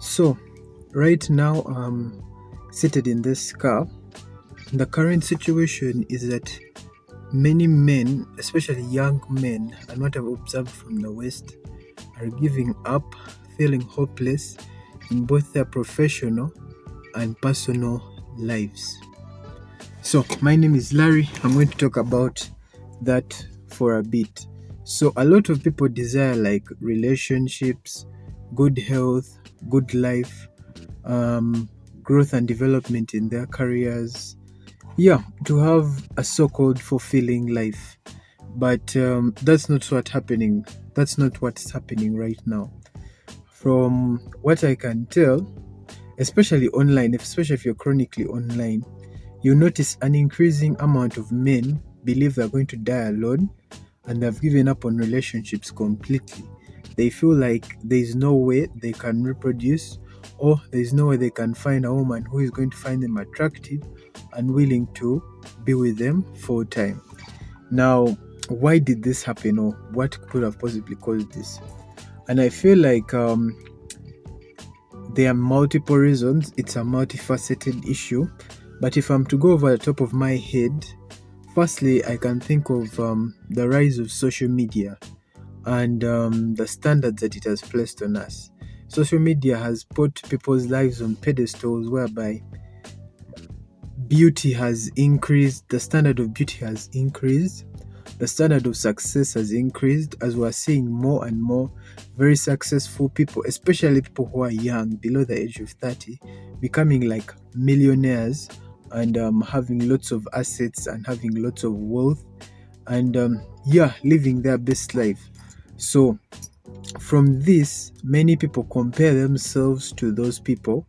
So, right now, seated in this car. The current situation is that many men, especially young men, and what I've observed from the West, are giving up, feeling hopeless in both their professional and personal lives. So, my name is Larry. I'm going to talk about that for a bit. So, a lot of people desire like relationships, good health, good life, um, growth and development in their careers. Yeah, to have a so-called fulfilling life. But that's not what happening. That's not what's happening right now. From what I can tell, especially online, especially if you're chronically online, you notice an increasing amount of men believe they're going to die alone and they've given up on relationships completely. They feel like there's no way they can reproduce, or there's no way they can find a woman who is going to find them attractive and willing to be with them full time. Now, why did this happen, or what could have possibly caused this? And I feel like there are multiple reasons. It's a multifaceted issue. But if I'm to go over the top of my head, firstly, I can think of the rise of social media and the standards that it has placed on us. Social media has put people's lives on pedestals whereby beauty has increased, the standard of beauty has increased, the standard of success has increased, as we're seeing more and more very successful people, especially people who are young, below the age of 30, becoming like millionaires and having lots of assets and having lots of wealth and living their best life. So from this, many people compare themselves to those people,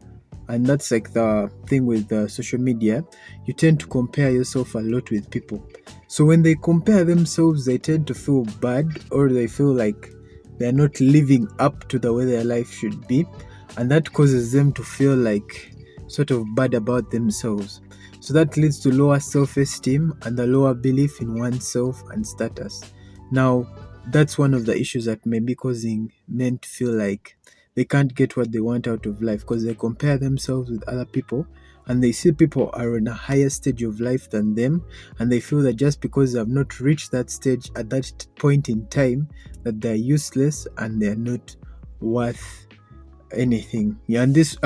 and that's like the thing with social media. You tend to compare yourself a lot with people. So when they compare themselves, they tend to feel bad, or they feel like they're not living up to the way their life should be, and that causes them to feel like sort of bad about themselves. So that leads to lower self-esteem and a lower belief in oneself and status. Now, that's one of the issues that may be causing men to feel like they can't get what they want out of life, because they compare themselves with other people and they see people are on a higher stage of life than them, and they feel that just because they have not reached that stage at that point in time, that they're useless and they're not worth anything. Yeah, and this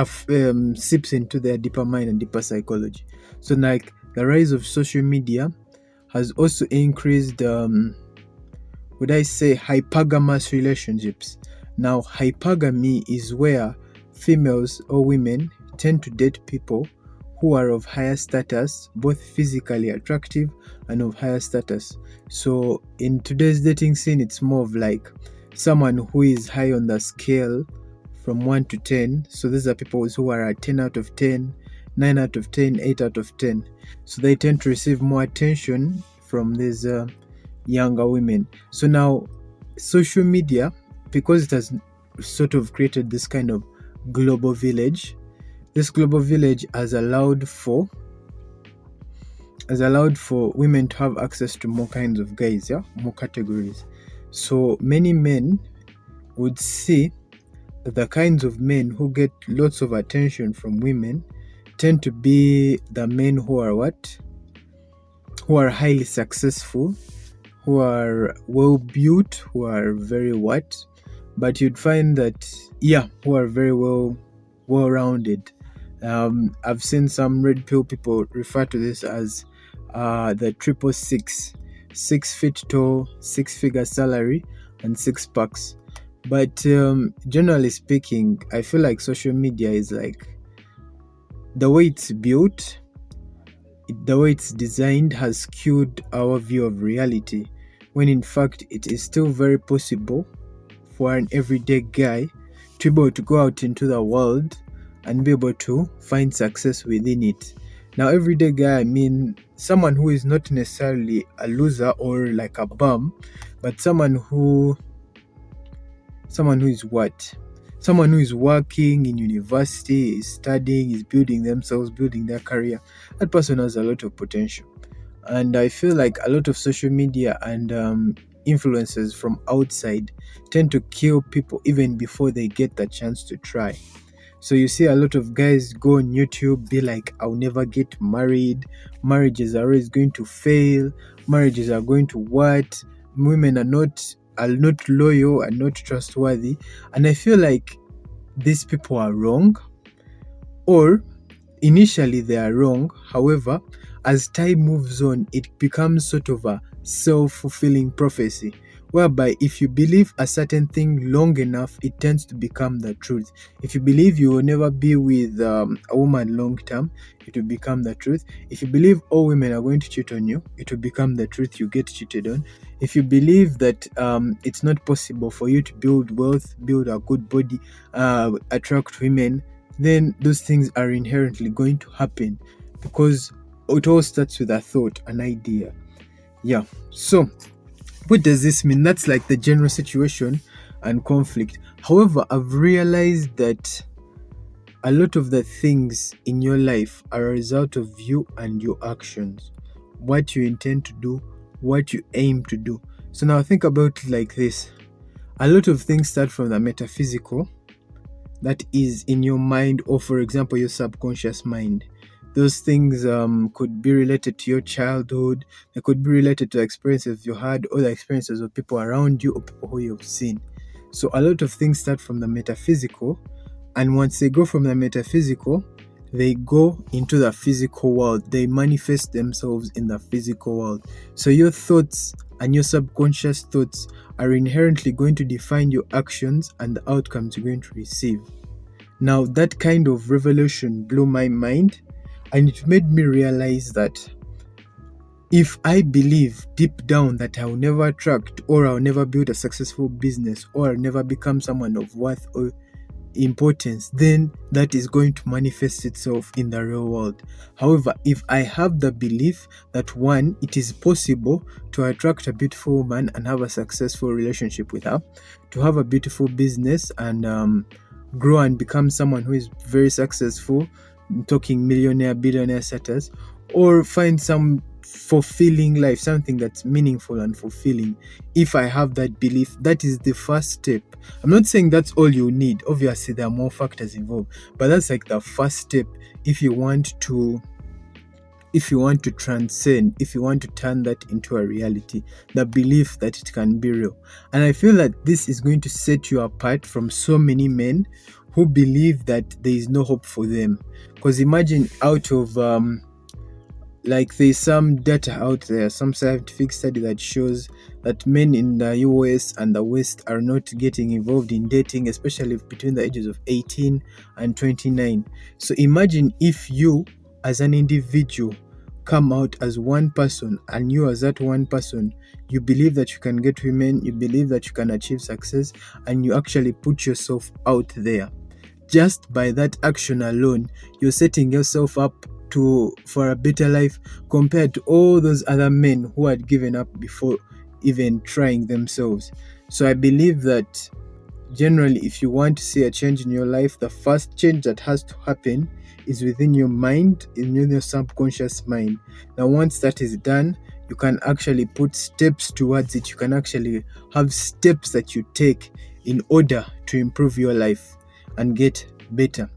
seeps into their deeper mind and deeper psychology. So like the rise of social media has also increased would I say hypergamous relationships. Now, hypergamy is where females or women tend to date people who are of higher status, both physically attractive and of higher status. So in today's dating scene, it's more of like someone who is high on the scale from 1 to 10. So these are people who are at 10 out of 10, 9 out of 10, 8 out of 10. So they tend to receive more attention from these younger women. So now social media, because it has sort of created this kind of global village, this global village has allowed for women to have access to more kinds of guys, more categories. So many men would see that the kinds of men who get lots of attention from women tend to be the men who are highly successful, who are well built, who are very but you'd find that who are very well rounded. I've seen some red pill people refer to this as the 666, 6 feet tall, 6-figure salary, and 6 packs. But generally speaking, I feel like social media is like the way it's built, the way it's designed has skewed our view of reality, when in fact it is still very possible for an everyday guy to be able to go out into the world and be able to find success within it. Now, everyday guy, I mean someone who is not necessarily a loser or like a bum, but someone who is what? Someone who is working in university, is studying, is building themselves, building their career. That person has a lot of potential. And I feel like a lot of social media and influences from outside tend to kill people even before they get the chance to try. So you see a lot of guys go on YouTube, be like, I'll never get married, marriages are always going to fail, marriages are going to what, women are not loyal and not trustworthy. And I feel like these people are wrong, or initially they are wrong. However, as time moves on, it becomes sort of a self-fulfilling prophecy, whereby if you believe a certain thing long enough, it tends to become the truth. If you believe you will never be with a woman long term, it will become the truth. If you believe all women are going to cheat on you, it will become the truth. You get cheated on. If you believe that it's not possible for you to build wealth, build a good body, attract women, then those things are inherently going to happen, because it all starts with a thought, an idea. Yeah. So, what does this mean? That's like the general situation and conflict. However, I've realized that a lot of the things in your life are a result of you and your actions, what you intend to do, what you aim to do. So, now think about it like this: a lot of things start from the metaphysical, that is in your mind, or for example your subconscious mind. Those things could be related to your childhood, they could be related to experiences you had, or the experiences of people around you or people who you've seen. So a lot of things start from the metaphysical, and once they go from the metaphysical, they go into the physical world, they manifest themselves in the physical world. So your thoughts and your subconscious thoughts are inherently going to define your actions and the outcomes you're going to receive. Now, that kind of revelation blew my mind, and it made me realize that if I believe deep down that I'll never attract, or I'll never build a successful business, or I'll never become someone of worth or importance, then that is going to manifest itself in the real world. However, if I have the belief that one, it is possible to attract a beautiful woman and have a successful relationship with her, to have a beautiful business and grow and become someone who is very successful, talking millionaire, billionaire status, or find some fulfilling life, something that's meaningful and fulfilling. If I have that belief, that is the first step. I'm not saying that's all you need. Obviously, there are more factors involved, but that's like the first step if you want to transcend, if you want to turn that into a reality, the belief that it can be real. And I feel that this is going to set you apart from so many men who believe that there is no hope for them. Because imagine, out of like, there's some data out there, some scientific study that shows that men in the US and the West are not getting involved in dating, especially between the ages of 18 and 29. So imagine if you, as an individual, come out as one person, and you, as that one person, you believe that you can get women, you believe that you can achieve success, and you actually put yourself out there. Just by that action alone, you're setting yourself up for a better life, compared to all those other men who had given up before even trying themselves. So I believe that generally, if you want to see a change in your life, the first change that has to happen is within your mind, in your subconscious mind. Now, once that is done, you can actually put steps towards it. You can actually have steps that you take in order to improve your life and get better.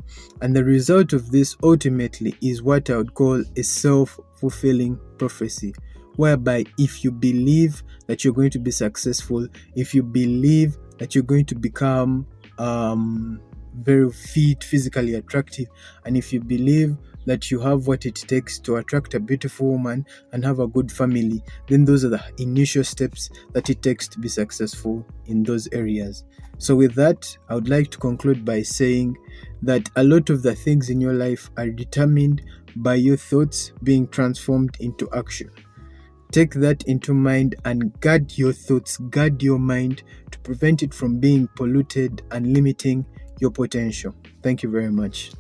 And the result of this ultimately is what I would call a self-fulfilling prophecy, whereby if you believe that you're going to be successful, if you believe that you're going to become very fit, physically attractive, and if you believe that you have what it takes to attract a beautiful woman and have a good family, then those are the initial steps that it takes to be successful in those areas. So with that, I would like to conclude by saying that a lot of the things in your life are determined by your thoughts being transformed into action. Take that into mind and guard your thoughts, guard your mind, to prevent it from being polluted and limiting your potential. Thank you very much.